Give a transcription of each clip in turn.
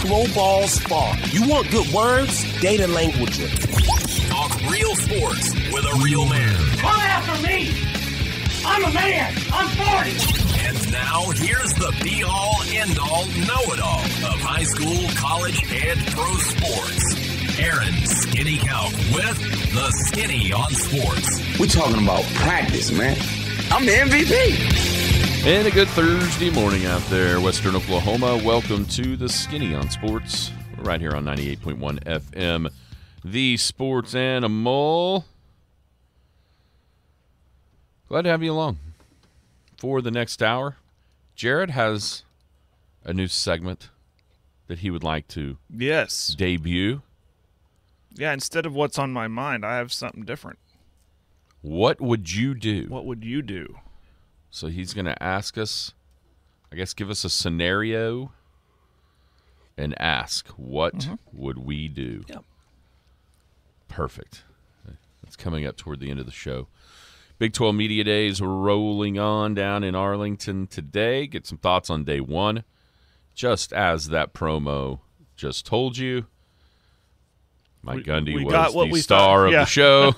throw balls far. You want good words? Data languager. Talk real sports with a real man. Come after me! I'm a man! I'm 40! And now, here's the be-all, end-all, know-it-all of high school, college, and pro sports. Aaron Skinny Calc with the Skinny on Sports. We're talking about practice, man. I'm the MVP. And a good Thursday morning out there, Western Oklahoma. Welcome to the Skinny on Sports. We're right here on 98.1 FM, the Sports Animal. Glad to have you along for the next hour. Jared has a new segment that he would like to debut. Yeah, instead of what's on my mind, I have something different. What would you do? What would you do? So he's going to ask us, I guess, give us a scenario and ask, what would we do? Yep. Perfect. That's coming up toward the end of the show. Big 12 Media Days rolling on down in Arlington today. Get some thoughts on day one. Just as that promo just told you, Mike Gundy was the star of the show.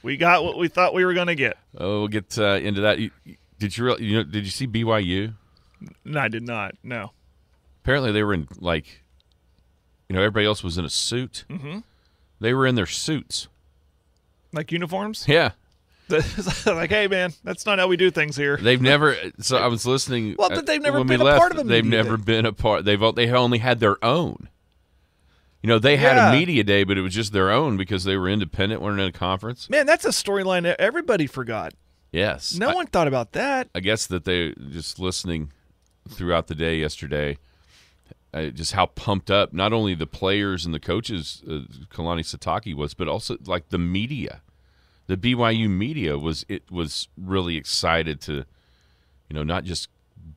We got what we thought we were going to get. Oh, we'll get into that. Did you see BYU? No, I did not. No. Apparently they were in, everybody else was in a suit. Mm-hmm. They were in their suits. Like uniforms? Yeah. Like, hey, man, that's not how we do things here. They've never – so I was listening. Well, but they've never been a part of a media day. They've never been a part – they only had their own. They had a media day, but it was just their own because they were independent, weren't in a conference. Man, that's a storyline that everybody forgot. Yes. No one thought about that. I guess that they just listening throughout the day yesterday, just how pumped up not only the players and the coaches, Kalani Sitake was, but also like the media. The BYU media was really excited to, not just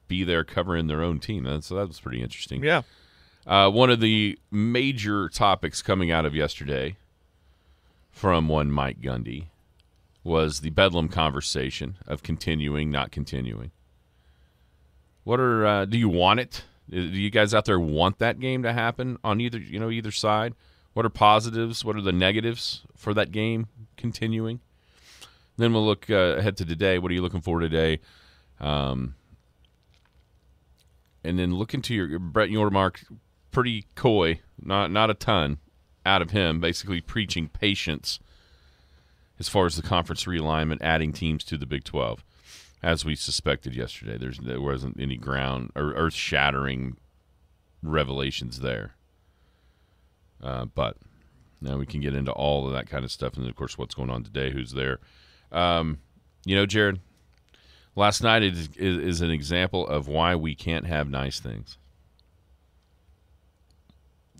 be there covering their own team. So that was pretty interesting. Yeah. One of the major topics coming out of yesterday from one Mike Gundy was the Bedlam conversation of continuing, not continuing. What do you want it? Do you guys out there want that game to happen on either side? What are positives? What are the negatives for that game continuing? Then we'll look ahead to today. What are you looking for today? And then look into your Brett Yormark, pretty coy, not a ton out of him, basically preaching patience as far as the conference realignment, adding teams to the Big 12. As we suspected yesterday, there wasn't any ground or earth-shattering revelations there. But now we can get into all of that kind of stuff, and then, of course, what's going on today, who's there. Jared, last night is an example of why we can't have nice things.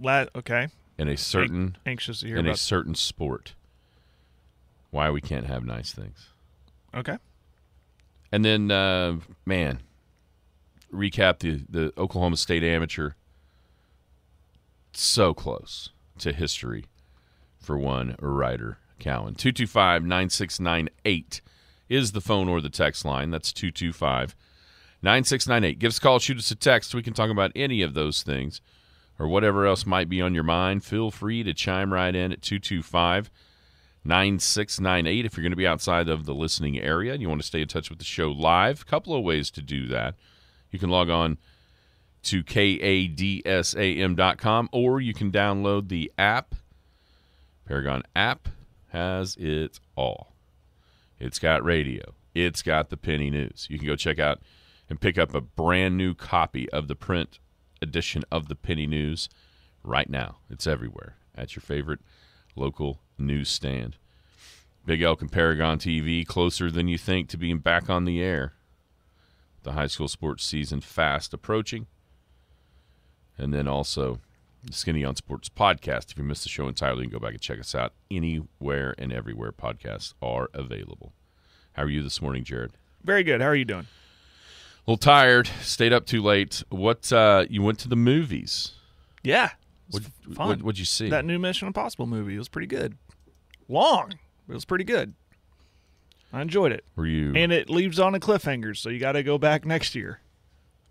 Okay. In a certain anxious to hear in about a certain sport, why we can't have nice things. Okay. And then, recap the Oklahoma State Amateur. So close to history for one writer, Cowan. 225-9698 is the phone or the text line. That's 225-9698. Give us a call, shoot us a text. We can talk about any of those things or whatever else might be on your mind. Feel free to chime right in at 225-9698 if you're going to be outside of the listening area and you want to stay in touch with the show live. A couple of ways to do that. You can log on to kadsam.com or you can download the app. Paragon app has it all. It's got radio. It's got the Penny News. You can go check out and pick up a brand new copy of the print edition of the Penny News right now. It's everywhere at your favorite local newsstand. Big Elk and Paragon TV, closer than you think to being back on the air. The high school sports season fast approaching. And then also the Skinny on Sports podcast. If you missed the show entirely, you can go back and check us out anywhere and everywhere podcasts are available. How are you this morning, Jared? Very good. How are you doing? A little tired. Stayed up too late. What? You went to the movies. Yeah. Fun. What'd you see? That new Mission Impossible movie. It was pretty good. Long. It was pretty good. I enjoyed it. Were you? And it leaves on a cliffhanger, so you got to go back next year.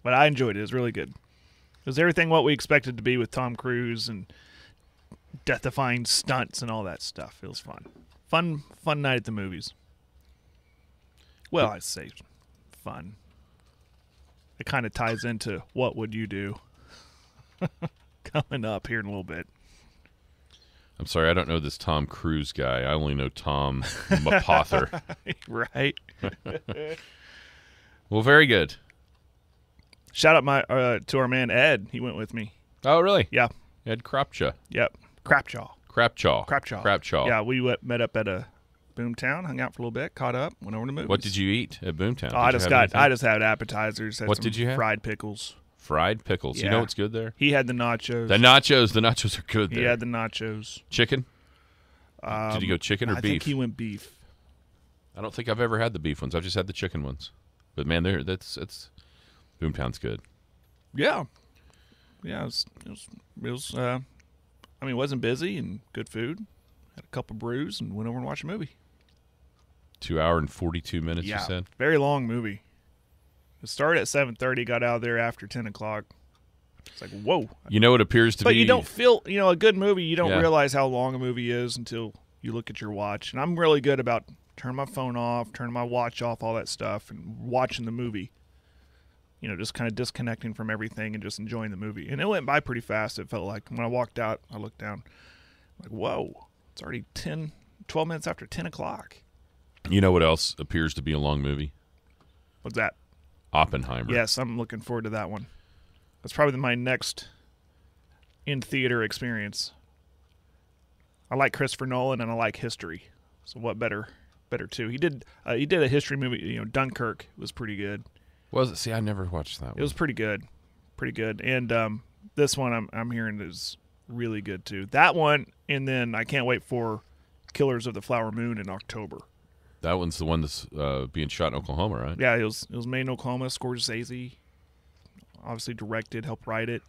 But I enjoyed it. It was really good. was everything what we expected to be with Tom Cruise and death-defying stunts and all that stuff. It was fun night at the movies. Well, I say fun. It kind of ties into what would you do coming up here in a little bit. I'm sorry, I don't know this Tom Cruise guy. I only know Tom Mapother. Right. Well, very good. Shout out to our man Ed. He went with me. Oh, really? Yeah. Ed Crapcha. Yep. Crapchaw. Crapchaw. Yeah, we met up at a Boomtown, hung out for a little bit, caught up, went over to movies. What did you eat at Boomtown? I just had appetizers. What did you have? Fried pickles. Fried pickles. Yeah. You know what's good there? He had the nachos. The nachos are good there. He had the nachos. Chicken? Did you go chicken or beef? I think he went beef. I don't think I've ever had the beef ones. I've just had the chicken ones. But man, it's Boomtown's good. Yeah. Yeah, it was I mean, it wasn't busy and good food. Had a couple brews and went over and watched a movie. 2 hour and 42 minutes, yeah, you said? Very long movie. It started at 7:30, got out of there after 10 o'clock. It's like, whoa. You know, it appears to be... But you don't feel, a good movie, you don't Yeah. realize how long a movie is until you look at your watch. And I'm really good about turning my phone off, turning my watch off, all that stuff, and watching the movie. Just kind of disconnecting from everything and just enjoying the movie. And it went by pretty fast, it felt like. When I walked out, I looked down. Like, whoa, it's already 12 minutes after 10 o'clock. You know what else appears to be a long movie? What's that? Oppenheimer. Yes, I'm looking forward to that one. That's probably my next in-theater experience. I like Christopher Nolan, and I like history. So what better too? He did a history movie, Dunkirk was pretty good. Was it? See, I never watched that one. It was pretty good. And this one I'm hearing is really good too. That one, and then I can't wait for Killers of the Flower Moon in October. That one's the one that's being shot in Oklahoma, right? Yeah, it was made in Oklahoma. Scorsese obviously directed, helped write it.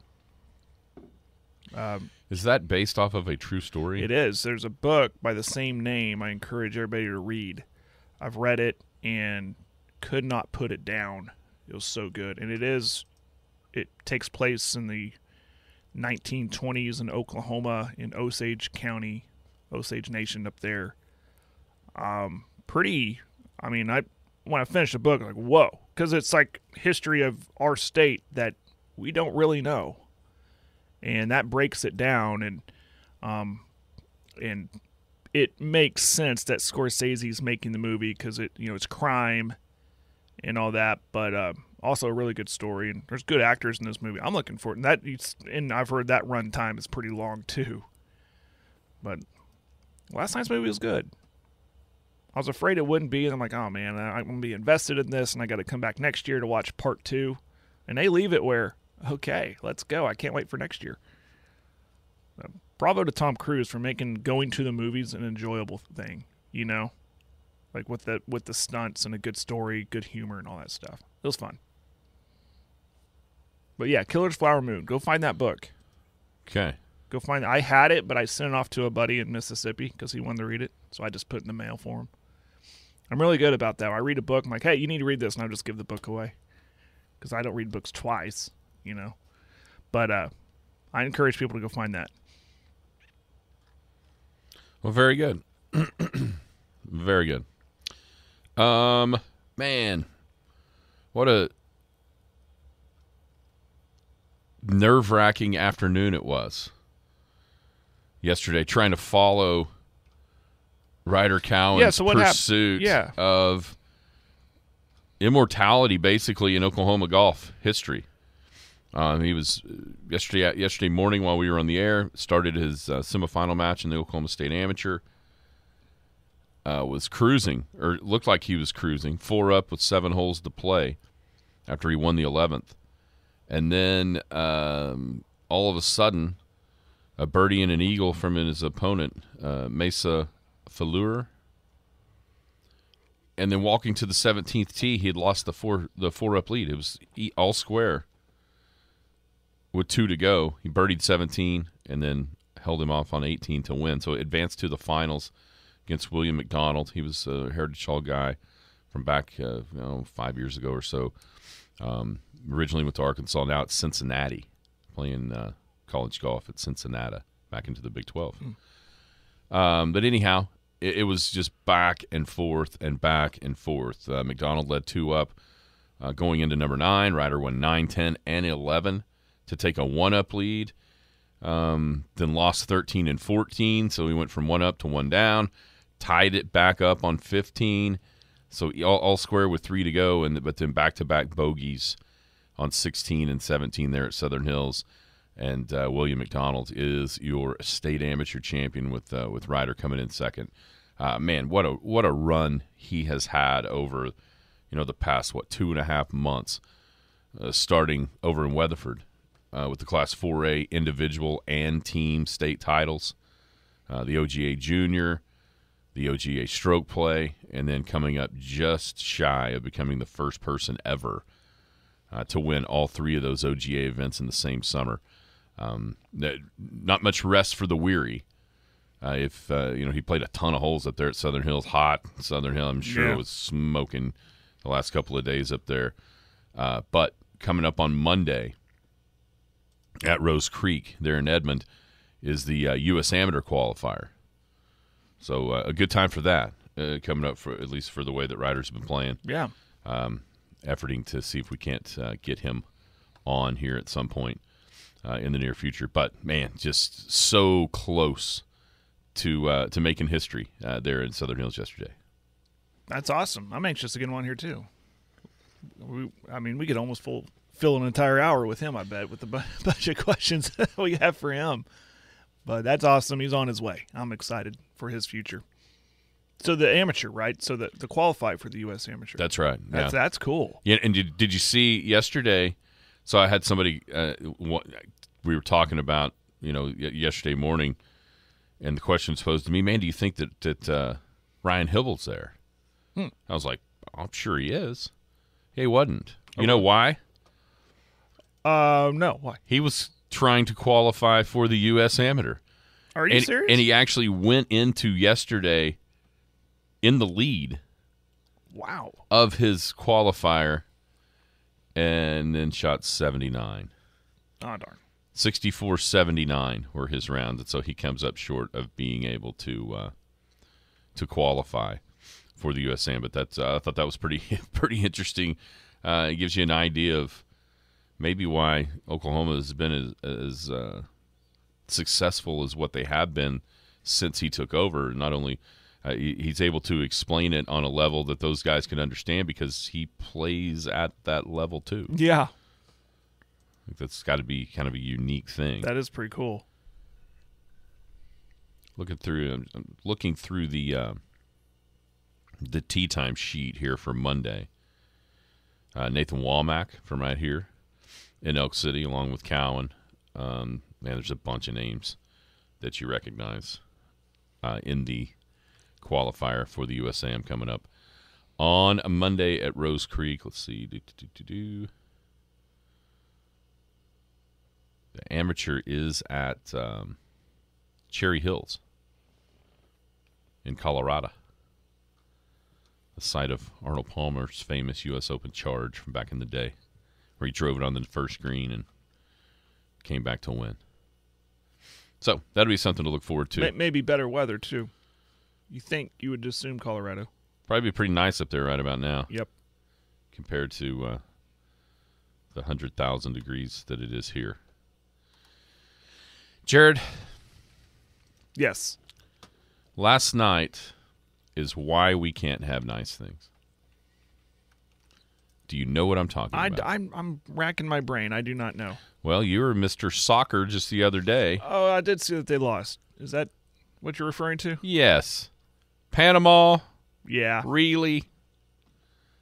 Is that based off of a true story? It is. There's a book by the same name I encourage everybody to read. I've read it and could not put it down. It was so good. And it takes place in the 1920s in Oklahoma, in Osage County, Osage Nation up there. When I finished the book, I'm like, whoa. Because it's like history of our state that we don't really know. And that breaks it down, and it makes sense that Scorsese's making the movie because it's crime and all that, but also a really good story, and there's good actors in this movie. I'm looking for it, and I've heard that run time is pretty long too. But last night's movie was good. I was afraid it wouldn't be, and I'm like, oh man, I'm gonna be invested in this, and I got to come back next year to watch part 2, and they leave it where, okay, let's go. I can't wait for next year. Bravo to Tom Cruise for making going to the movies an enjoyable thing, like with the stunts and a good story, good humor, and all that stuff. It was fun. But yeah, Killer's Flower Moon. Go find that book. Okay. Go find it. I had it, but I sent it off to a buddy in Mississippi because he wanted to read it, so I just put it in the mail for him. I'm really good about that. I read a book, I'm like, hey, you need to read this, and I'll just give the book away because I don't read books twice, But I encourage people to go find that. Well, very good. Very good. Man, what a nerve-wracking afternoon it was yesterday, trying to follow Ryder Cowan's pursuit of immortality, basically, in Oklahoma golf history. He was yesterday morning while we were on the air, started his semifinal match in the Oklahoma State Amateur. Was cruising, or it looked like he was cruising, 4 up with 7 holes to play after he won the 11th. And then all of a sudden, a birdie and an eagle from his opponent, Mesa Falur. And then walking to the 17th tee, he had lost the 4-up lead. It was all square with 2 to go. He birdied 17 and then held him off on 18 to win. So it advanced to the finals against William McDonald. He was a Heritage Hall guy from back 5 years ago or so. Originally went to Arkansas, now it's Cincinnati, playing college golf at Cincinnati back into the Big 12. But anyhow, it was just back and forth and back and forth. McDonald led 2 up going into number 9. Ryder won 9, 10, and 11 to take a 1-up lead. Then lost 13 and 14, so he went from 1 up to 1 down. Tied it back up on 15, so all square with 3 to go. But then back-to-back bogeys on 16 and 17 there at Southern Hills. And William McDonald is your state amateur champion with Ryder coming in second. Man, what a run he has had over, the past 2.5 months, starting over in Weatherford with the Class 4A individual and team state titles, the OGA Junior, the OGA Stroke Play, and then coming up just shy of becoming the first person ever to win all 3 of those OGA events in the same summer. Not much rest for the weary. He played a ton of holes up there at Southern Hills. Hot Southern Hill, I'm sure, was smoking the last couple of days up there. But coming up on Monday at Rose Creek there in Edmond is the U.S. Amateur Qualifier. So a good time for that coming up, for at least for the way that Ryder's been playing. Yeah. Efforting to see if we can't get him on here at some point in the near future. But, man, just so close to making history there in Southern Hills yesterday. That's awesome. I'm anxious to get him on here, too. We could almost fill an entire hour with him, I bet, with the bunch of questions we have for him. But that's awesome. He's on his way. I'm excited for his future. So the amateur, right? So the qualify for the U.S. Amateur. That's right. Yeah. That's cool. Yeah. And did you see yesterday? So I had somebody we were talking about, yesterday morning, and the question was posed to me, man, do you think that Ryan Hibbles there? I was like, I'm sure he is. He wasn't. You know why? No. Why? He was trying to qualify for the U.S. Amateur. Are you serious? And he actually went into yesterday in the lead. Wow. Of his qualifier, and then shot 79. Oh, darn. 64-79 were his rounds, and so he comes up short of being able to qualify for the U.S. Am. But that's I thought that was pretty interesting. It gives you an idea of maybe why Oklahoma has been as successful as what they have been since he took over. Not only he's able to explain it on a level that those guys can understand because he plays at that level too. Yeah. I think that's got to be kind of a unique thing. That is pretty cool. I'm looking through the tee time sheet here for Monday. Nathan Womack from right here in Elk City, along with Cowan. Man, there's a bunch of names that you recognize in the qualifier for the USAM coming up on a Monday at Rose Creek. Let's see. The amateur is at Cherry Hills in Colorado, the site of Arnold Palmer's famous U.S. Open charge from back in the day, where he drove it on the first green and came back to win. So that'll be something to look forward to. Maybe better weather, too. You think you would assume Colorado. Probably be pretty nice up there right about now. Yep. Compared to the 100,000 degrees that it is here. Jared. Yes. Last night is why we can't have nice things. Do you know what I'm talking about? I'm racking my brain. I do not know. Well, you were Mr. Soccer just the other day. Oh, I did see that they lost. Is that what you're referring to? Yes. Panama. Yeah. Really?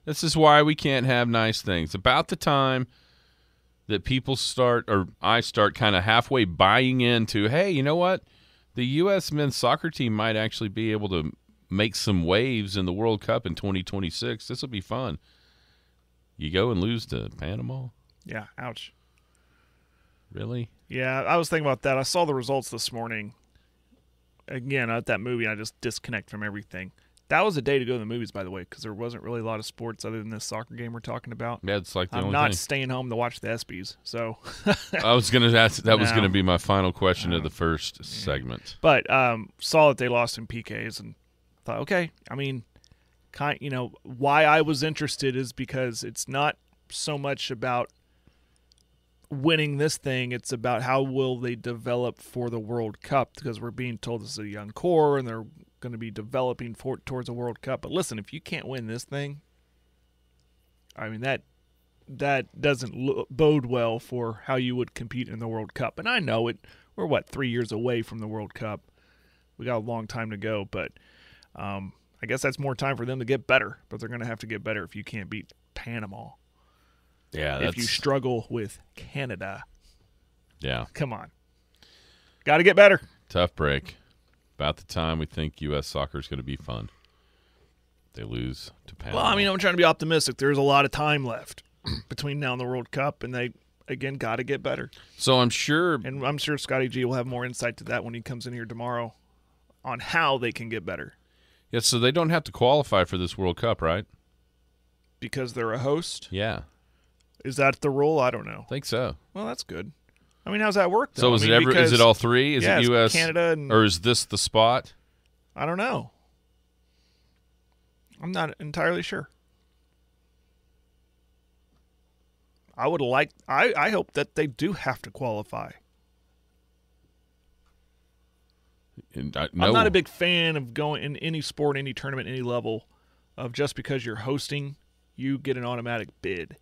This is why we can't have nice things. About the time that people start, or I start kind of halfway buying into, hey, you know what? The U.S. men's soccer team might actually be able to make some waves in the World Cup in 2026. This will be fun. You go and lose to Panama? Yeah, ouch. Really? Yeah, I was thinking about that. I saw the results this morning. Again, at that movie, I just disconnect from everything. That was a day to go to the movies, by the way, because there wasn't really a lot of sports other than this soccer game we're talking about. Yeah, it's like the I'm only not thing. staying home to watch the ESPYs. So I was going to ask. That was No. going to be my final question of the first segment. But saw that they lost in PKs and thought, okay, I mean, why I was interested is because it's not so much about winning this thing. It's about how will they develop for the World Cup, because we're being told this is a young core and they're going to be developing towards a World Cup. But listen, if you can't win this thing, I mean, that doesn't bode well for how you would compete in the World Cup. And I know it. We're 3 years away from the World Cup. We got a long time to go, but I guess that's more time for them to get better. But they're going to have to get better if you can't beat Panama. Yeah, If you struggle with Canada, yeah, come on, got to get better. tough break. About the time we think U.S. soccer is going to be fun, they lose to Panama. Well, I mean, I'm trying to be optimistic. There's a lot of time left between now and the World Cup, and they again got to get better. So I'm sure. And I'm sure Scotty G will have more insight to that when he comes in here tomorrow on how they can get better. Yeah, so they don't have to qualify for this World Cup, right? Because they're a host? Yeah, Is that the rule? I don't know. I think so. Well, that's good. I mean, how's that work, though? So is because- it all three? Is yeah, it it's U.S. Canada and or is this the spot? I don't know. I'm not entirely sure. I would like. I hope that they do have to qualify. And I'm not a big fan of going in any sport, any tournament, any level, of just because you're hosting, you get an automatic bid.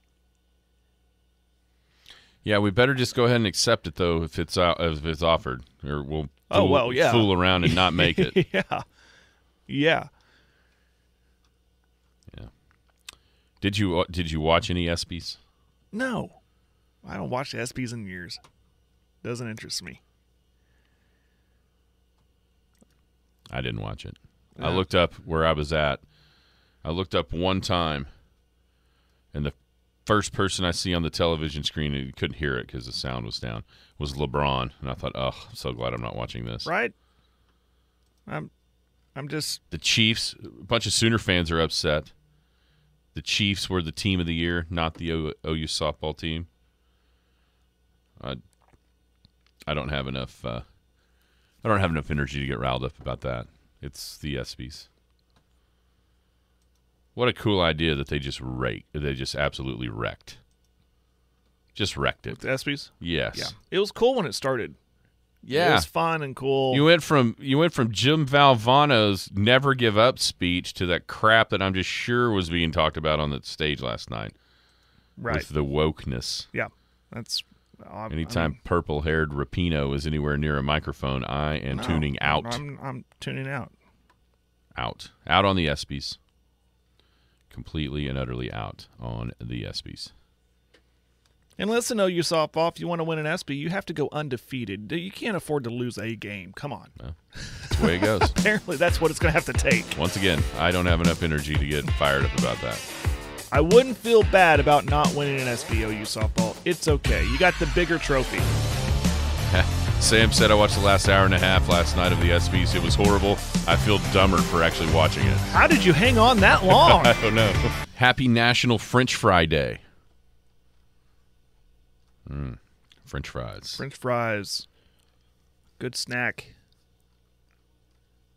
Yeah, we better just go ahead and accept it though if it's offered, or we'll fool around and not make it. Yeah. Did you watch any ESPYs? No, I don't watch the ESPYs in years. Doesn't interest me. I didn't watch it. Yeah. I looked up where I was at. I looked up one time, and the first person I see on the television screen, and you couldn't hear it because the sound was down, was LeBron. And I thought, oh, I'm so glad I'm not watching this. Right? I'm just The Chiefs, a bunch of Sooner fans are upset. The Chiefs were the team of the year, not the OU softball team. I don't have enough. I don't have enough energy to get riled up about that. It's the ESPYs. What a cool idea that they just absolutely wrecked. Just wrecked it. with the ESPYs. Yes. Yeah, it was cool when it started. Yeah. It was fun and cool. You went from Jim Valvano's never give up speech to that crap that I'm just sure was being talked about on the stage last night. Right. With the wokeness. Yeah. That's Anytime purple-haired Rapino is anywhere near a microphone, I am tuning out. I'm tuning out. Out on the ESPYs. Completely and utterly out on the ESPYs. And listen, OU softball, if you want to win an ESPY, you have to go undefeated. You can't afford to lose a game. Come on. That's the way it goes. Apparently, that's what it's going to have to take. Once again, I don't have enough energy to get fired up about that. I wouldn't feel bad about not winning an ESPY, OU softball. It's okay. You got the bigger trophy. Sam said I watched the last hour and a half last night of the ESPYs. It was horrible. I feel dumber for actually watching it. How did you hang on that long? I don't know. Happy National French Fry Day. French fries. French fries. Good snack.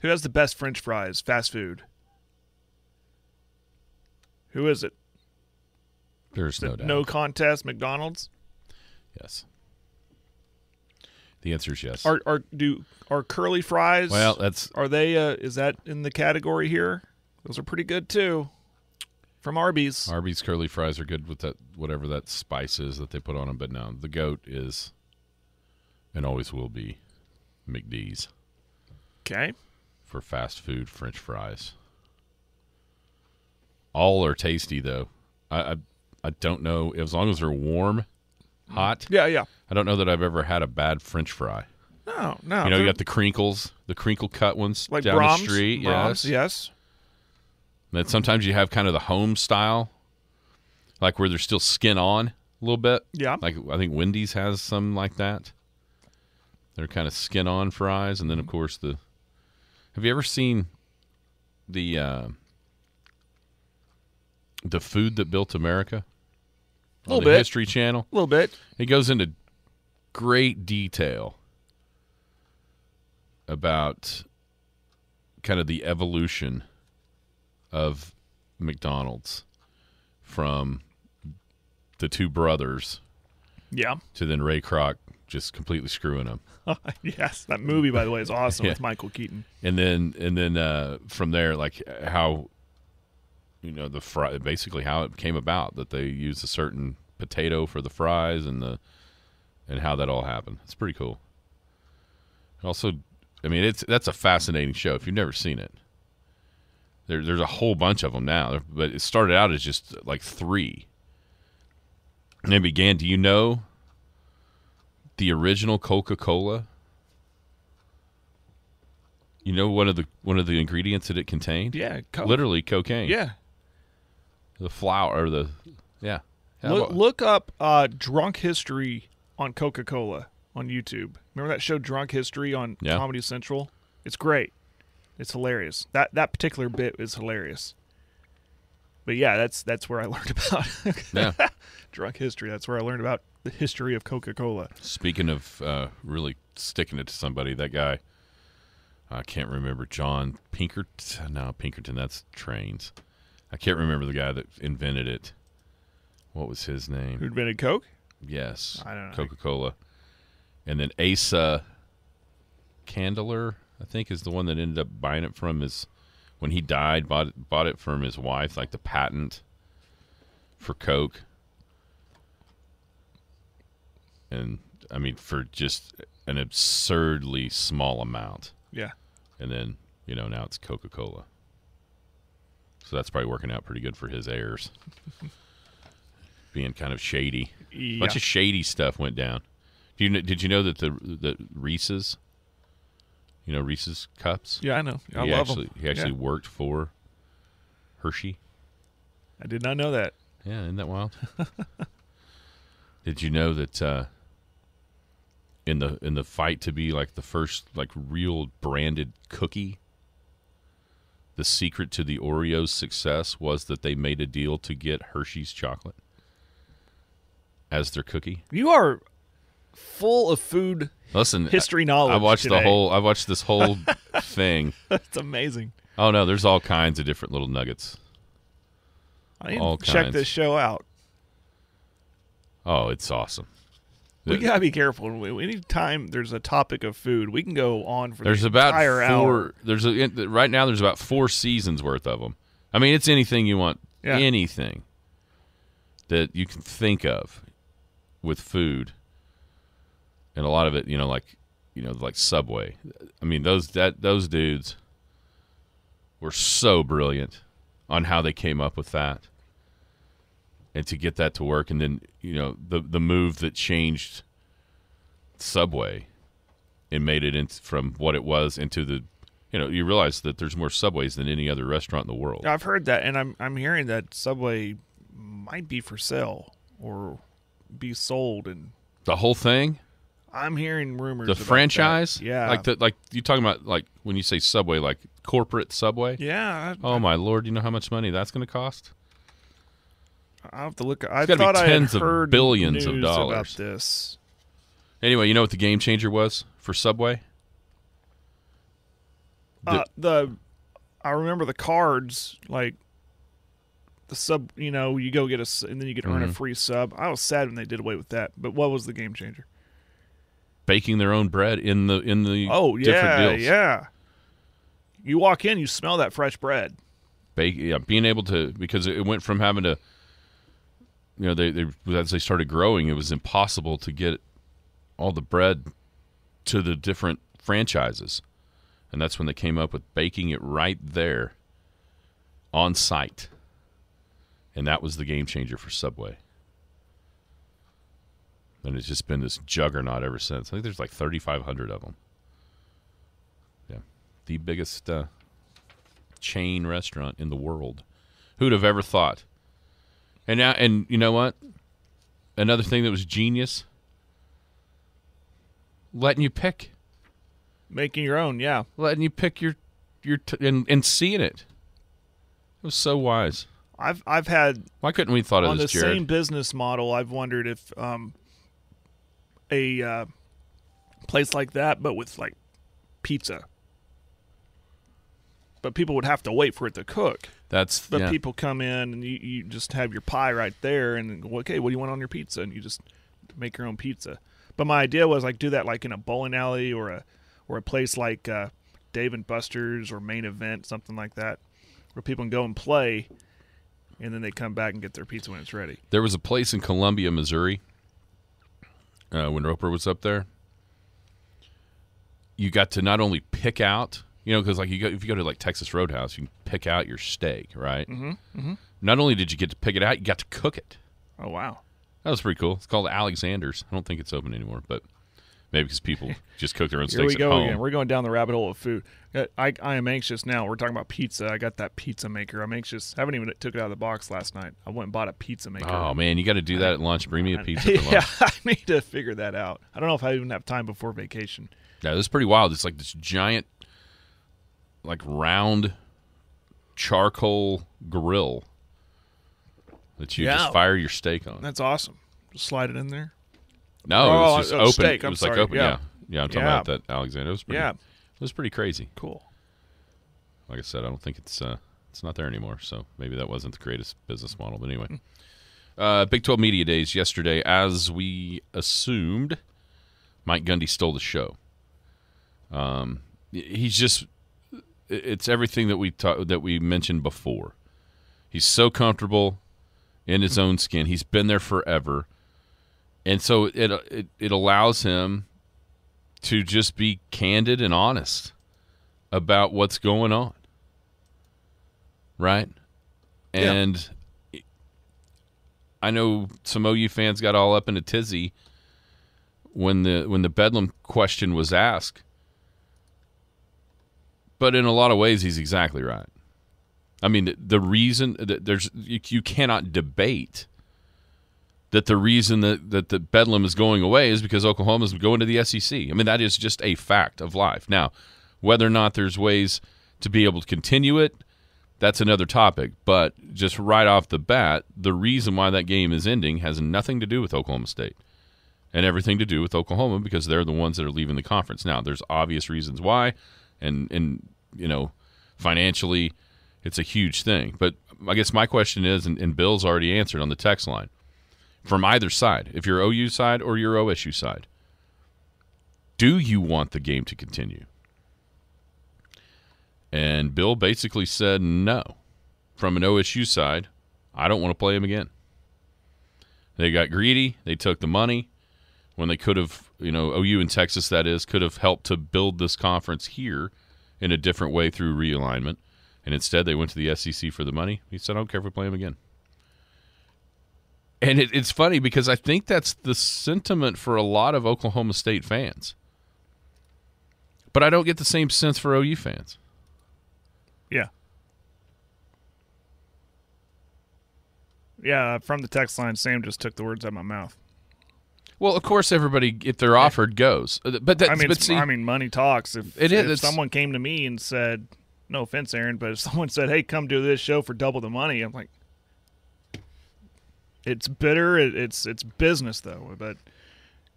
Who has the best French fries? Fast food. Who is it? There's no doubt. No contest, McDonald's? Yes. The answer is yes. Are curly fries? Well, that's Are they is that in the category here? Those are pretty good too. From Arby's. Arby's curly fries are good with that whatever that spice is that they put on them, but no, the GOAT is and always will be McD's. Okay. For fast food French fries. All are tasty though. I don't know, as long as they're warm, hot. Yeah. I don't know that I've ever had a bad French fry. No. You know, you got the crinkles, the crinkle cut ones like down Brahms, the street. Brahms, Yes. yes. Then sometimes you have kind of the home style, like where there's still skin on a little bit. Yeah. Like I think Wendy's has some like that. They're kind of skin on fries, and then of course have you ever seen the Food That Built America? A little the bit. History Channel? A little bit. It goes into great detail about kind of the evolution of McDonald's from the two brothers Yeah. to then Ray Kroc just completely screwing them. Yes, that movie, by the way, is awesome Yeah. with Michael Keaton. And then from there, like how basically how it came about that they used a certain potato for the fries and how that all happened. It's pretty cool. Also, I mean, that's a fascinating show if you've never seen it. There's a whole bunch of them now, but it started out as just like 3. And it began, do you know the original Coca-Cola? You know one of the ingredients that it contained? Yeah, Coke. Literally cocaine. Yeah. The flour or yeah. Look up Drunk History on Coca-Cola on YouTube. Remember that show Drunk History on Comedy Central? It's great. It's hilarious. That particular bit is hilarious. But yeah, that's where I learned about Drunk History. That's where I learned about the history of Coca-Cola. Speaking of really sticking it to somebody, that guy, I can't remember, John Pinkerton. No, Pinkerton, that's trains. I can't remember the guy that invented it. What was his name? Who invented Coke? Yes. I don't know. Coca-Cola. And then Asa Candler, I think, is the one that ended up buying it from when he died, bought it from his wife, like the patent for Coke. And, I mean, for just an absurdly small amount. Yeah. And then, now it's Coca-Cola. So that's probably working out pretty good for his heirs. Being kind of shady. Yeah. A bunch of shady stuff went down. Did you know that the Reese's, Reese's cups? Yeah, I know. I love them. He actually worked for Hershey. I did not know that. Yeah, isn't that wild? Did you know that in the fight to be like the first like real branded cookie, the secret to the Oreo's success was that they made a deal to get Hershey's chocolate as their cookie? You are full of food history knowledge. I watched today. I watched this whole thing. That's amazing. Oh no, there's all kinds of different little nuggets. I need all to check kinds. this show out. Oh, it's awesome. We gotta be careful. Anytime there's a topic of food, we can go on for There's the about entire 4. hour. Right now. There's about 4 seasons worth of them. I mean, it's anything you want. Yeah. Anything that you can think of with food, and a lot of it, like Subway. I mean, those dudes were so brilliant on how they came up with that, and to get that to work, and then the move that changed Subway and made it from what it was into the, you realize that there's more Subways than any other restaurant in the world. I've heard that, and I'm hearing that Subway might be for sale or be sold, and The whole thing, I'm hearing rumors. the about franchise, that. Yeah, like you talking about, like when you say Subway, like corporate Subway. yeah. Oh my Lord! You know how much money that's going to cost? I'll have to look. I gotta be thought I had tens of heard billions of news dollars. about this. Anyway, you know what the game changer was for Subway? I remember the cards, like the sub. You go get and then you can earn a free sub. I was sad when they did away with that. But what was the game changer? Baking their own bread in the Oh different yeah, deals. yeah. You walk in, you smell that fresh bread. Being able to, because it went from having to, they as they started growing, it was impossible to get all the bread to the different franchises, and that's when they came up with baking it right there on site, and that was the game changer for Subway. And it's just been this juggernaut ever since. I think there's like 3,500 of them. Yeah, the biggest chain restaurant in the world. Who'd have ever thought? And you know what? Another thing that was genius, letting you pick. Making your own, yeah. Letting you pick your and seeing it. was so wise. I've had Why couldn't we thought of on this, the Jared? same business model. I've wondered if a place like that, but with like pizza, but people would have to wait for it to cook. But People come in and you just have your pie right there, and go, okay, what do you want on your pizza? And you just make your own pizza. But my idea was like do that like in a bowling alley or a place like Dave and Buster's or Main Event, something like that, where people can go and play, and then they come back and get their pizza when it's ready. There was a place in Columbia, Missouri, when Roper was up there. You got to not only pick out, because like if you go to like Texas Roadhouse, you can pick out your steak, right? Mm-hmm. Mm-hmm. Not only did you get to pick it out, you got to cook it. Oh, wow. That was pretty cool. It's called Alexander's. I don't think it's open anymore, but maybe because people just cook their own steaks at home. Here we go again. We're going down the rabbit hole of food. I am anxious now. We're talking about pizza. I got that pizza maker. I'm anxious. I haven't even took it out of the box last night. I went and bought a pizza maker. Oh, man, you got to do that at lunch. Bring me a pizza for lunch. Yeah, I need to figure that out. I don't know if I even have time before vacation. Yeah, this is pretty wild. It's like this giant, like round charcoal grill that you just fire your steak on. That's awesome. Just slide it in there. No, it was just open. Steak, it was I'm like sorry. open. Yeah. I'm talking about that Alexander. It was pretty crazy. Cool. Like I said, I don't think it's not there anymore. So maybe that wasn't the greatest business model. But anyway, Big 12 Media Days yesterday, as we assumed, Mike Gundy stole the show. It's everything that we mentioned before. He's so comfortable in his own skin. He's been there forever. And so it allows him to just be candid and honest about what's going on. Right? And I know some OU fans got all up in a tizzy when the Bedlam question was asked. But in a lot of ways, he's exactly right. I mean, the reason that you cannot debate that the reason that the Bedlam is going away is because Oklahoma is going to the SEC. I mean, that is just a fact of life. Now, whether or not there's ways to be able to continue it, that's another topic. But just right off the bat, the reason why that game is ending has nothing to do with Oklahoma State and everything to do with Oklahoma because they're the ones that are leaving the conference. Now, there's obvious reasons why, and financially, it's a huge thing. But I guess my question is, and Bill's already answered on the text line, from either side, if you're OU side or you're OSU side, do you want the game to continue? And Bill basically said no. From an OSU side, I don't want to play him again. They got greedy. They took the money when they could have, OU in Texas, that is, could have helped to build this conference here in a different way through realignment. And instead, they went to the SEC for the money. He said, I don't care if we play him again. And it's funny because I think that's the sentiment for a lot of Oklahoma State fans. But I don't get the same sense for OU fans. Yeah. Yeah, from the text line, Sam just took the words out of my mouth. Well, of course, everybody, if they're offered, goes. But money talks. If someone came to me and said, no offense, Aaron, but if someone said, hey, come do this show for double the money, I'm like, it's bitter. It's business, though. But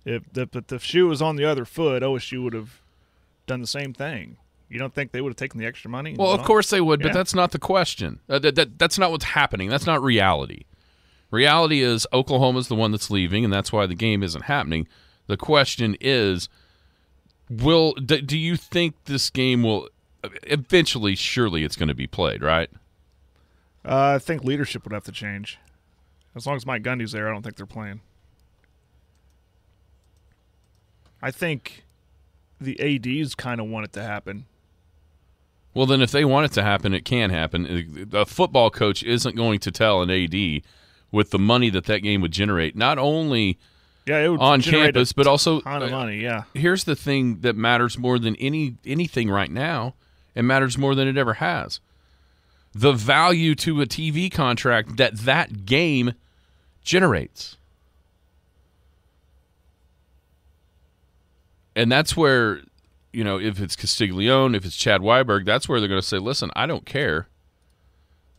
if the shoe was on the other foot, OSU would have done the same thing. You don't think they would have taken the extra money? Well, of course they would, but that's not the question. That's not what's happening. That's not reality. Reality is Oklahoma's the one that's leaving, and that's why the game isn't happening. The question is, do you think this game will eventually, surely it's going to be played, right? I think leadership would have to change. As long as Mike Gundy's there, I don't think they're playing. I think the ADs kind of want it to happen. Well, then if they want it to happen, it can happen. A football coach isn't going to tell an AD with the money that game would generate, not only it would on campus, but also a ton of money, yeah. Here's the thing that matters more than anything right now, and matters more than it ever has. The value to a TV contract that game generates. And that's where, if it's Castiglione, if it's Chad Weiberg, that's where they're going to say, listen, I don't care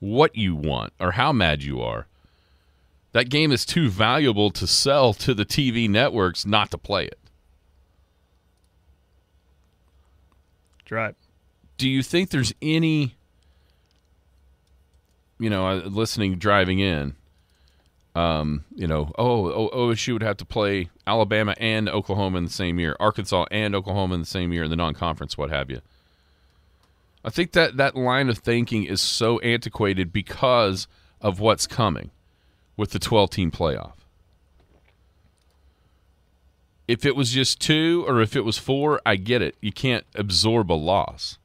what you want or how mad you are. That game is too valuable to sell to the TV networks not to play it. That's right. Do you think there's any, listening, driving in, OSU would have to play Alabama and Oklahoma in the same year, Arkansas and Oklahoma in the same year in the non-conference, what have you. I think that line of thinking is so antiquated because of what's coming with the 12-team playoff. If it was just 2 or if it was 4, I get it. You can't absorb a loss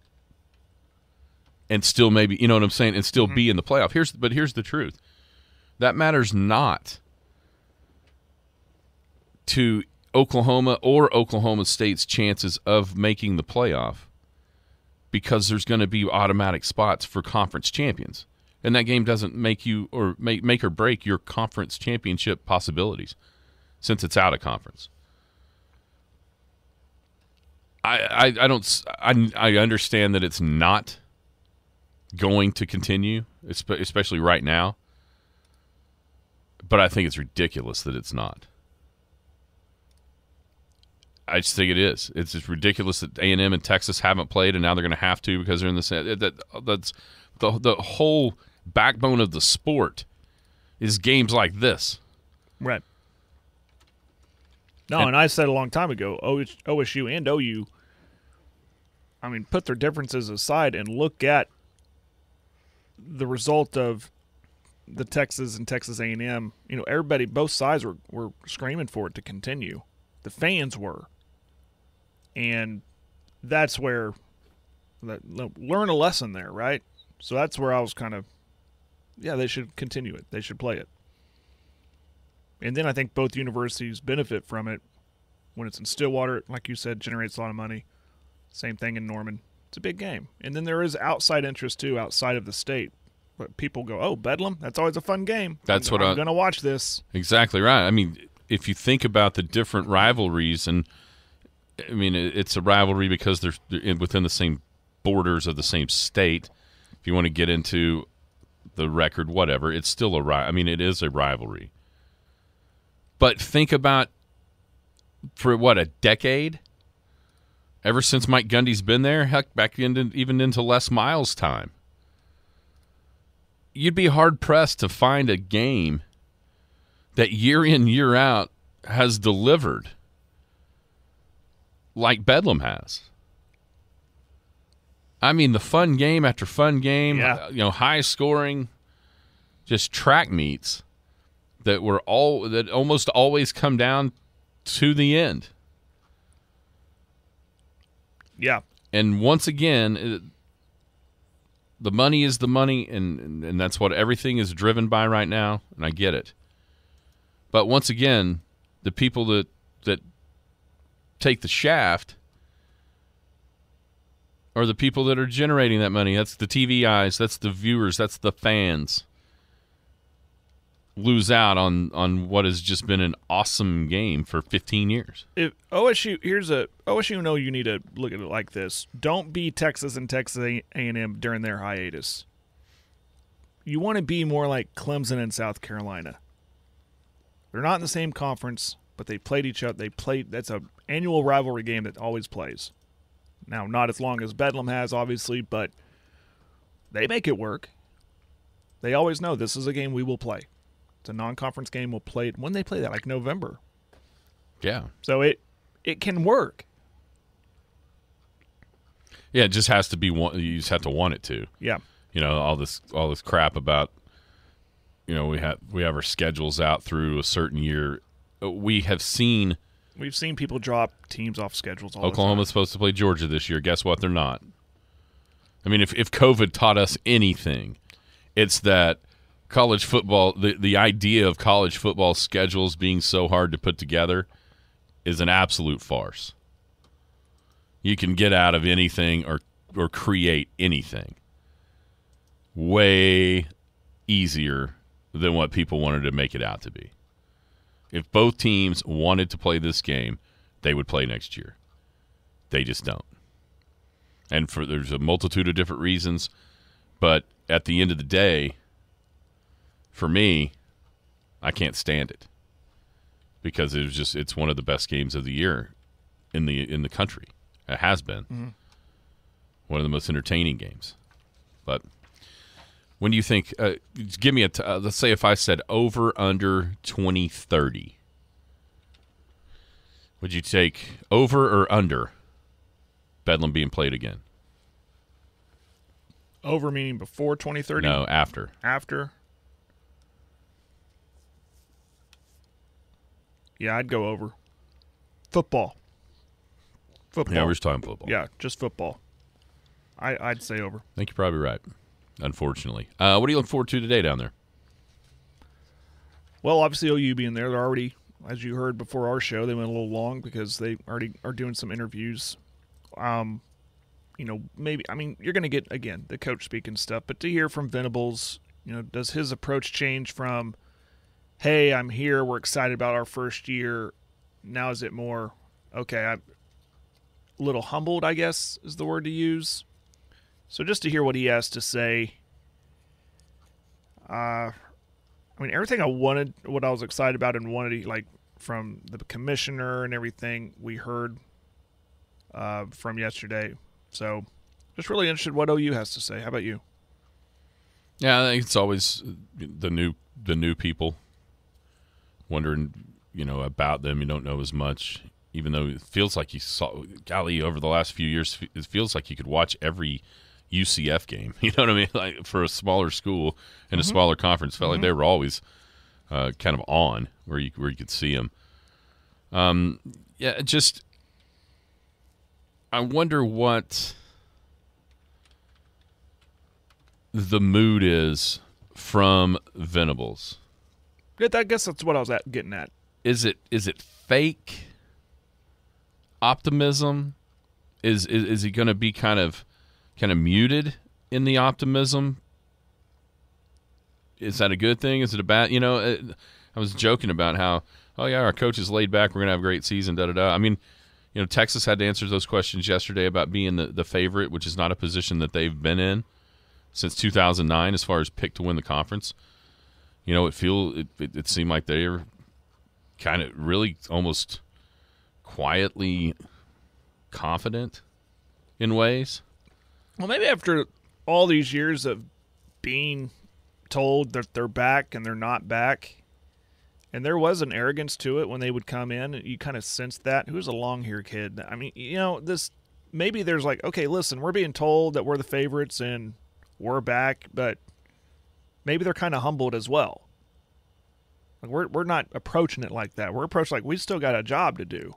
and still maybe, you know what I'm saying, and still be in the playoff. But here's the truth. That matters not to Oklahoma or Oklahoma State's chances of making the playoff because there's going to be automatic spots for conference champions. And that game doesn't make you or make or break your conference championship possibilities since it's out of conference. I understand that it's not going to continue, especially right now. But I think it's ridiculous that it's not. I just think it is. It's just ridiculous that A&M and Texas haven't played, and now they're going to have to because they're in the same. That's the whole backbone of the sport is games like this. Right. No, and I said a long time ago, OSU and OU, put their differences aside and look at the result of the Texas and Texas A&M. Everybody, both sides were screaming for it to continue. The fans were. And that's where learn a lesson there, right? So that's where I was kind of, they should continue it. They should play it. And then I think both universities benefit from it. When it's in Stillwater, like you said, generates a lot of money. Same thing in Norman. It's a big game. And then there is outside interest, too, outside of the state. But people go, oh, Bedlam, that's always a fun game. I'm going to watch this. Exactly right. If you think about the different rivalries, and it's a rivalry because they're within the same borders of the same state. If you want to get into the record, whatever, it's still it is a rivalry. But think about, for a decade? Ever since Mike Gundy's been there, heck, back even into Les Miles' time. You'd be hard-pressed to find a game that year in, year out has delivered like Bedlam has. The fun game after fun game, high scoring, just track meets that almost always come down to the end. Yeah. And once again, the money is the money, and that's what everything is driven by right now, and I get it. But once again, the people that take the shaft are the people that are generating that money. That's the TV eyes, that's the viewers, that's the fans. Lose out on what has just been an awesome game for 15 years. If OSU know you need to look at it like this. Don't be Texas and Texas A&M during their hiatus. You want to be more like Clemson and South Carolina. They're not in the same conference, but they played each other. That's an annual rivalry game that always plays. Now, not as long as Bedlam has, obviously, but they make it work. They always know this is a game we will play. It's a non-conference game. We'll play it when they play that, like November. Yeah. So it can work. Yeah, it just has to be one. You just have to want it to. Yeah. All this crap about. We have our schedules out through a certain year. We've seen people drop teams off schedules all the time. Oklahoma's supposed to play Georgia this year. Guess what? They're not. If COVID taught us anything, it's that college football, the idea of college football schedules being so hard to put together is an absolute farce. You can get out of anything or create anything way easier than what people wanted to make it out to be. If both teams wanted to play this game, they would play next year. They just don't. And there's a multitude of different reasons. But at the end of the day, for me, I can't stand it because it's one of the best games of the year in the country. It has been one of the most entertaining games. But when do you think? Give me let's say if I said over under 2030, would you take over or under Bedlam being played again? Over meaning before 2030? No, after. After? Yeah, I'd go over. Football. Yeah, we're just talking football. Yeah, just football. I'd say over. I think you're probably right, unfortunately. What are you looking forward to today down there? Well, obviously OU being there, they're already, as you heard before our show, they went a little long because they already are doing some interviews. Maybe, you're going to get, again, the coach speaking stuff, but to hear from Venables, does his approach change from, hey, I'm here, we're excited about our first year, now is it more, okay, I'm a little humbled, I guess, is the word to use. So just to hear what he has to say, everything I wanted, what I was excited about and wanted, from the commissioner and everything we heard from yesterday. So just really interested what OU has to say. How about you? Yeah, I think it's always the new people wondering, about them. You don't know as much, even though it feels like you saw, golly, over the last few years, it feels like you could watch every UCF game. You know what I mean? Like for a smaller school and a smaller conference, felt like they were always kind of on where you could see them. I wonder what the mood is from Venables. I guess that's what I was getting at. Is it fake optimism? Is he going to be kind of muted in the optimism? Is that a good thing? Is it a bad? I was joking about how, our coach is laid back. We're going to have a great season. Da da da. Texas had to answer those questions yesterday about being the favorite, which is not a position that they've been in since 2009 as far as pick to win the conference. It seemed like they were kind of really almost quietly confident in ways. Well, maybe after all these years of being told that they're back and they're not back, and there was an arrogance to it when they would come in, and you kind of sensed that. Who's a long-haired kid? Maybe there's like, okay, listen, we're being told that we're the favorites and we're back, but maybe they're kind of humbled as well. Like we're not approaching it like that. We're approaching like we still got a job to do.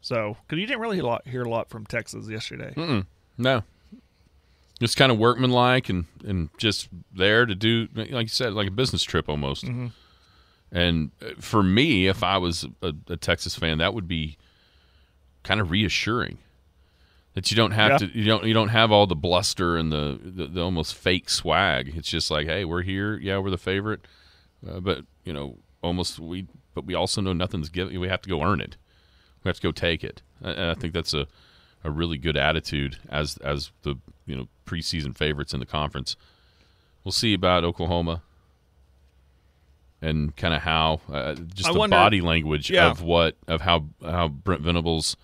So, because you didn't really hear a lot from Texas yesterday. No. Just kind of workmanlike and just there to do, like you said, like a business trip almost. Mm-hmm. And for me, if I was a Texas fan, that would be kind of reassuring that you don't have to, you don't have all the bluster and the almost fake swag. It's just like, hey, we're here. Yeah, we're the favorite. But but we also know nothing's given. We have to go earn it. We have to go take it. And I think that's a really good attitude as the preseason favorites in the conference. We'll see about Oklahoma and kind of how body language of how Brent Venables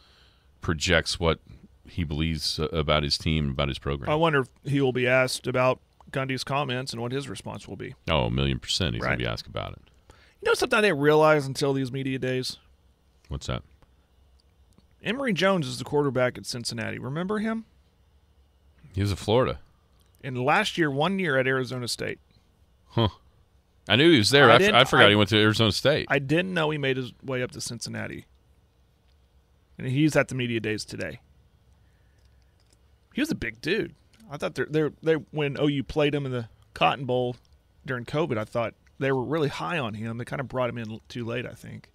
projects what he believes about his team, about his program. I wonder if he will be asked about Gundy's comments and what his response will be. Oh, 1,000,000% he's going to be asked about it. Something I didn't realize until these media days? What's that? Emory Jones is the quarterback at Cincinnati. Remember him? He was at Florida. And last year, 1 year at Arizona State. Huh. I knew he was there. I forgot he went to Arizona State. I didn't know he made his way up to Cincinnati. And he's at the media days today. He was a big dude. I thought they when OU played him in the Cotton Bowl during COVID, I thought they were really high on him. They kind of brought him in too late, I think.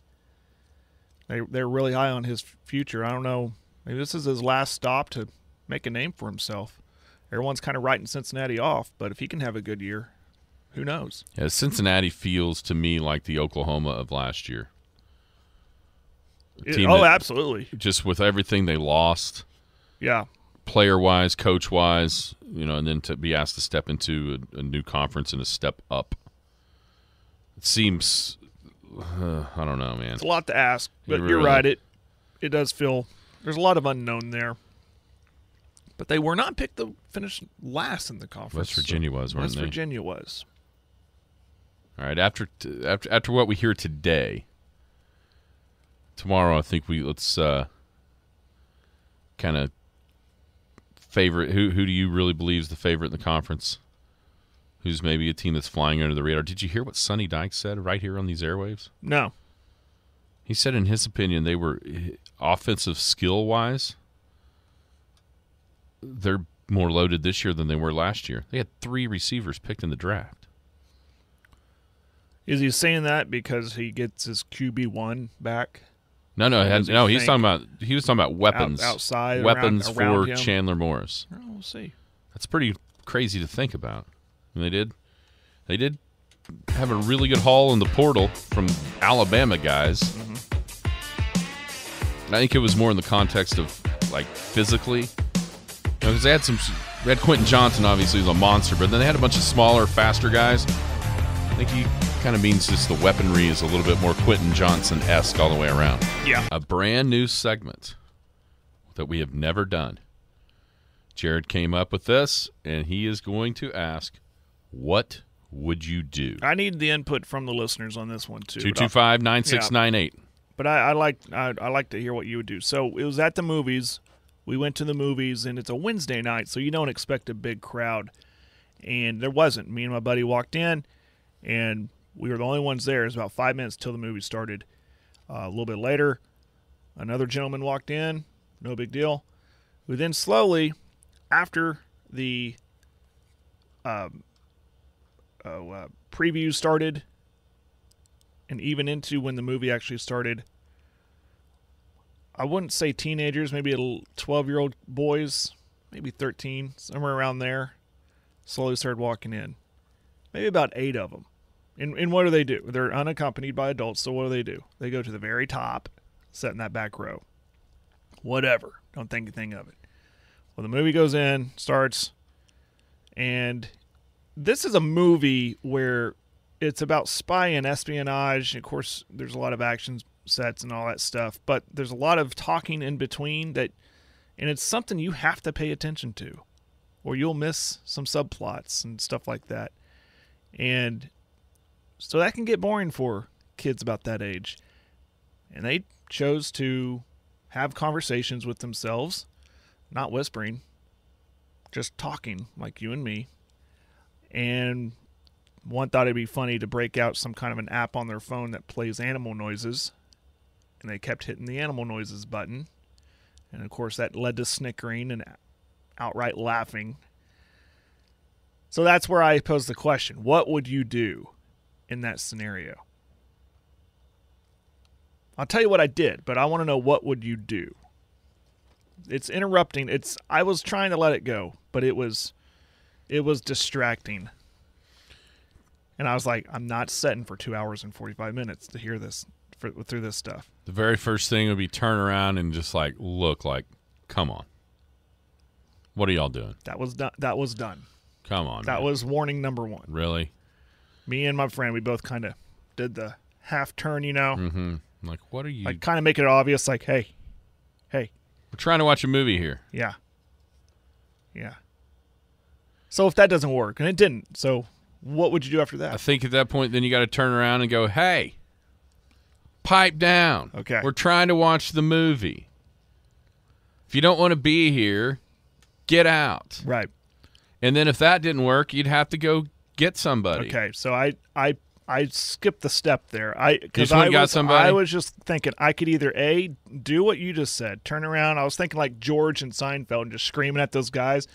They're really high on his future. I don't know. Maybe this is his last stop to make a name for himself. Everyone's kind of writing Cincinnati off, but if he can have a good year, who knows? Yeah, Cincinnati feels to me like the Oklahoma of last year. Absolutely. Just with everything they lost. Yeah. player-wise, coach-wise, and then to be asked to step into a new conference and a step up. It seems, I don't know, man. It's a lot to ask, but you're right. It does feel there's a lot of unknown there. But they were not picked to finish last in the conference. West Virginia was, weren't they? West Virginia was. All right, after what we hear today, tomorrow I think let's kind of favorite. Who do you really believe is the favorite in the conference? Who's maybe a team that's flying under the radar? Did you hear what Sonny Dykes said right here on these airwaves? No. He said in his opinion they were offensive skill-wise, they're more loaded this year than they were last year. They had 3 receivers picked in the draft. Is he saying that because he gets his QB1 back? No. He was talking about weapons. Outside, weapons around for him. Chandler Morris. Oh, we'll see. That's pretty crazy to think about. And they did have a really good haul in the portal from Alabama guys. Mm-hmm. I think it was more in the context of like physically, because they had Quentin Johnson, obviously, who's a monster, but then they had a bunch of smaller, faster guys. I think he kind of means just the weaponry is a little bit more Quentin Johnson-esque all the way around. Yeah. A brand new segment that we have never done. Jared came up with this, and he is going to ask, what would you do? I need the input from the listeners on this one, too. 225-9698. But I like to hear what you would do. So it was at the movies. We went to the movies, and it's a Wednesday night, so you don't expect a big crowd. And there wasn't. Me and my buddy walked in, and we were the only ones there. It was about 5 minutes till the movie started. A little bit later, another gentleman walked in. No big deal. We then slowly, after the preview started, and even into when the movie actually started, I wouldn't say teenagers, maybe 12-year-old boys, maybe 13, somewhere around there, slowly started walking in. Maybe about 8 of them. And what do? They're unaccompanied by adults, so what do? They go to the very top, sit in that back row. Whatever. Don't think anything of it. Well, the movie goes in, starts, and this is a movie where it's about spy and espionage. Of course, there's a lot of action sets and all that stuff, but there's a lot of talking in between and it's something you have to pay attention to, or you'll miss some subplots and stuff like that. And so that can get boring for kids about that age. And they chose to have conversations with themselves, not whispering, just talking like you and me. And one thought it'd be funny to break out some kind of an app on their phone that plays animal noises. And they kept hitting the animal noises button. And, of course, that led to snickering and outright laughing. So that's where I pose the question. What would you do in that scenario? I'll tell you what I did, but I want to know, what would you do? It's interrupting. I was trying to let it go, but it was distracting. And I was like, I'm not setting for 2 hours and 45 minutes to hear this through this stuff. The very first thing would be turn around and just look like, come on. What are y'all doing? That was done. Come on. That man. was warning number 1. Really? Me and my friend, we both kind of did the half turn, Mm-hmm. Like, what are you? Like, kind of make it obvious, like, hey. We're trying to watch a movie here. Yeah. So if that doesn't work, and it didn't, so what would you do after that? I think at that point, then you got to turn around and go, hey, pipe down. Okay. We're trying to watch the movie. If you don't want to be here, get out. Right. And then if that didn't work, you'd have to go get somebody. Okay, so I skipped the step there. Because I got somebody? I was just thinking I could either A, do what you just said, turn around. I was thinking like George and Seinfeld and just screaming at those guys.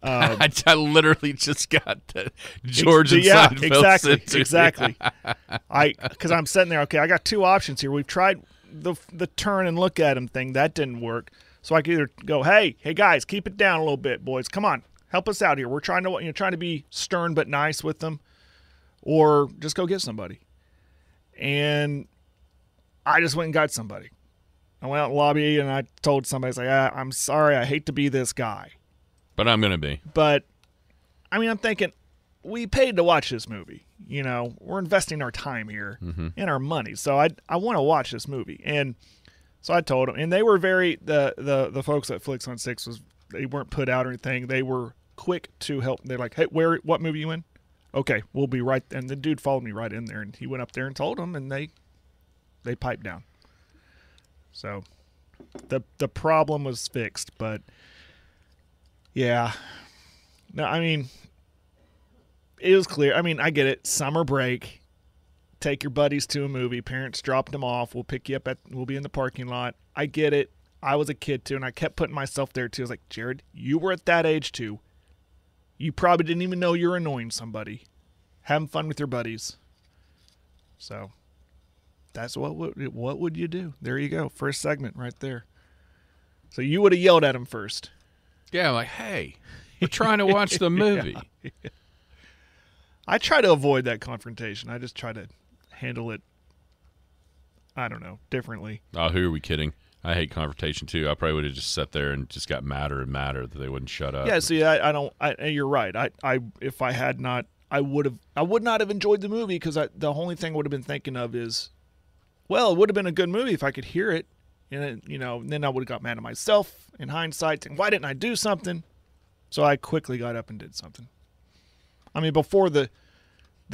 I literally just got George and Seinfeld. Exactly. Because I'm sitting there. Okay, I got 2 options here. We've tried the turn and look at him thing. That didn't work. So I could either go, hey guys, keep it down a little bit, boys. Come on, help us out here. We're trying to be stern but nice with them, or just go get somebody. And I just went and got somebody. I went out in the lobby and I told somebody, I was like, I'm sorry, I hate to be this guy. But I'm going to be. But, I mean, I'm thinking, we paid to watch this movie. You know, we're investing our time here and our money. So I want to watch this movie. And so I told them. And they were the folks at Flicks on Six, they weren't put out or anything. They were quick to help. They're like, hey, what movie you in? Okay, we'll be right. And the dude followed me right in there. And he went up there and told them. And they piped down. So the problem was fixed. But, yeah. No, I mean, it was clear. I mean, I get it. Summer break. Take your buddies to a movie. Parents dropped them off. We'll pick you up we'll be in the parking lot. I get it. I was a kid too, and I kept putting myself there too. I was like, Jared, you were at that age too. You probably didn't even know you're annoying somebody. Having fun with your buddies. So that's what would you do? There you go. First segment right there. So you would have yelled at him first. Yeah, I'm like, hey, we're trying to watch the movie. Yeah. I try to avoid that confrontation. I just try to handle it, I don't know, differently. Oh, who are we kidding? I hate confrontation too. I probably would have just sat there and just got madder and madder that they wouldn't shut up. Yeah, see, I don't. You're right. If I had not, I would not have enjoyed the movie because the only thing I would have been thinking of is, well, it would have been a good movie if I could hear it, and then I would have got mad at myself in hindsight, and why didn't I do something? So I quickly got up and did something. I mean, before the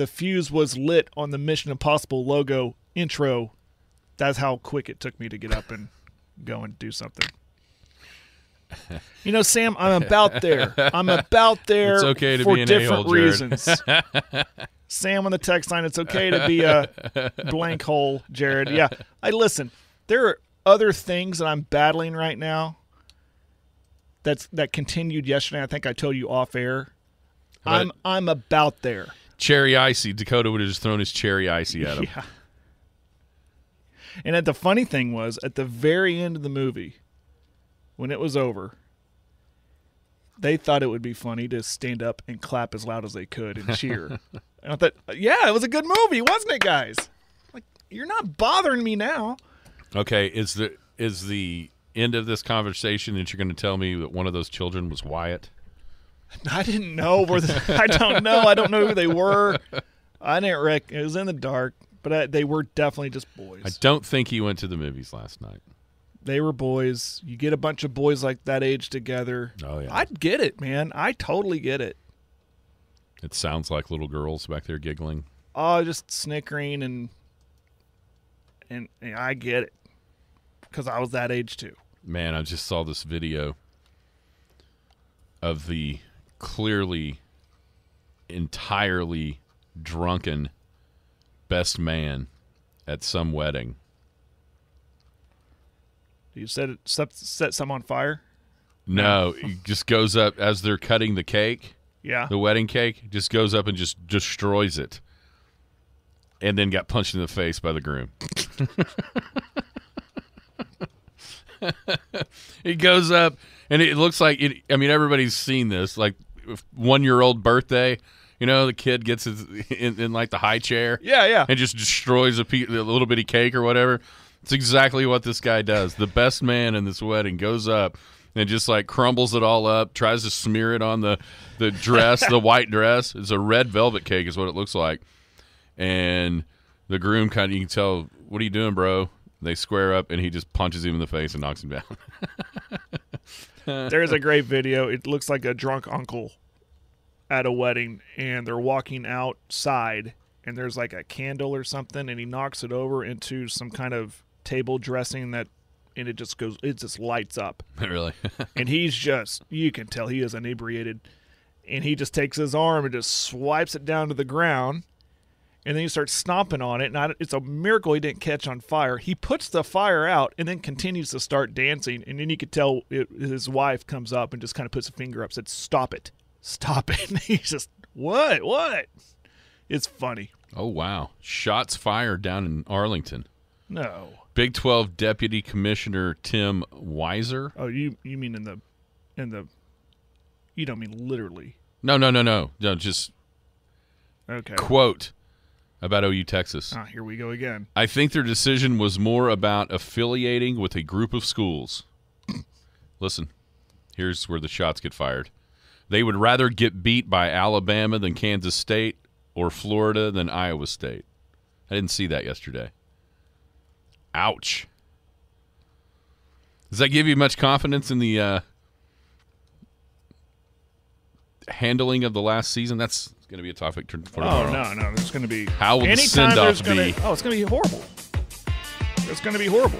fuse was lit on the Mission Impossible logo intro, that's how quick it took me to get up and go and do something. Sam, I'm about there. It's okay to for be an different a-hole, reasons. Sam on the text line, it's okay to be a blank hole, Jared. Yeah, listen. There are other things that I'm battling right now. That continued yesterday. I think I told you off air. I'm about there. Cherry icy. Dakota would have just thrown his cherry icy at him. Yeah. And the funny thing was, at the very end of the movie, when it was over, they thought it would be funny to stand up and clap as loud as they could and cheer. And I thought, yeah, it was a good movie, wasn't it, guys? Like, you're not bothering me now. Okay, is the end of this conversation that you're going to tell me that one of those children was Wyatt? I didn't know I don't know. I don't know who they were. I didn't it was in the dark, but they were definitely just boys. I don't think he went to the movies last night. They were boys. You get a bunch of boys like that age together. Oh yeah, I get it, man. I totally get it. It sounds like little girls back there giggling. Oh, just snickering and I get it because I was that age too. Man, I just saw this video of the clearly entirely drunken best man at some wedding. You set some on fire? No, he just goes up as they're cutting the cake. Yeah. The wedding cake, just goes up and just destroys it. And then got punched in the face by the groom. He goes up, and it looks like it. I mean, everybody's seen this. Like 1-year-old birthday, the kid gets in like the high chair, yeah, and just destroys a little bitty cake or whatever. It's exactly what this guy does. The best man in this wedding goes up and just like crumbles it all up, tries to smear it on the dress, the white dress. It's a red velvet cake, is what it looks like. And the groom you can tell, what are you doing, bro? They square up, and he just punches him in the face and knocks him down. There's a great video. It looks like a drunk uncle at a wedding, and they're walking outside, and there's like a candle or something, and he knocks it over into some kind of table dressing and it just lights up. Really? And he's you can tell he is inebriated, and he just takes his arm and just swipes it down to the ground. And then he starts stomping on it, and it's a miracle he didn't catch on fire. He puts the fire out and then continues to start dancing, and then you could tell his wife comes up and just kind of puts a finger up and said, "Stop it. Stop it." And he's just, what? It's funny. Oh, wow. Shots fired down in Arlington. No. Big 12 Deputy Commissioner Tim Weiser. Oh, you mean in the you don't mean literally. No, just okay. quote. about OU Texas. Ah, here we go again. I think their decision was more about affiliating with a group of schools. Listen, here's where the shots get fired. They would rather get beat by Alabama than Kansas State or Florida than Iowa State. I didn't see that yesterday. Ouch. Does that give you much confidence in the handling of the last season? That's going to be a topic for tomorrow. Oh, no. There's going to be... How will the send-off be? Oh, it's going to be horrible. It's going to be horrible.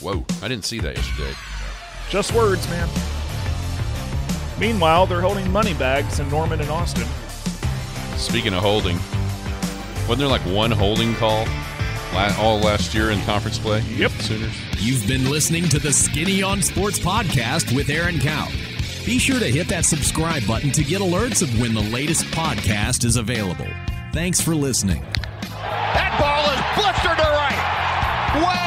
Whoa, I didn't see that yesterday. Just words, man. Meanwhile, they're holding money bags in Norman and Austin. Speaking of holding, wasn't there like one holding call all last year in conference play? Yep. Sooners. You've been listening to the Skinny on Sports podcast with Aaron Cowan. Be sure to hit that subscribe button to get alerts of when the latest podcast is available. Thanks for listening. That ball is blistered to right. Way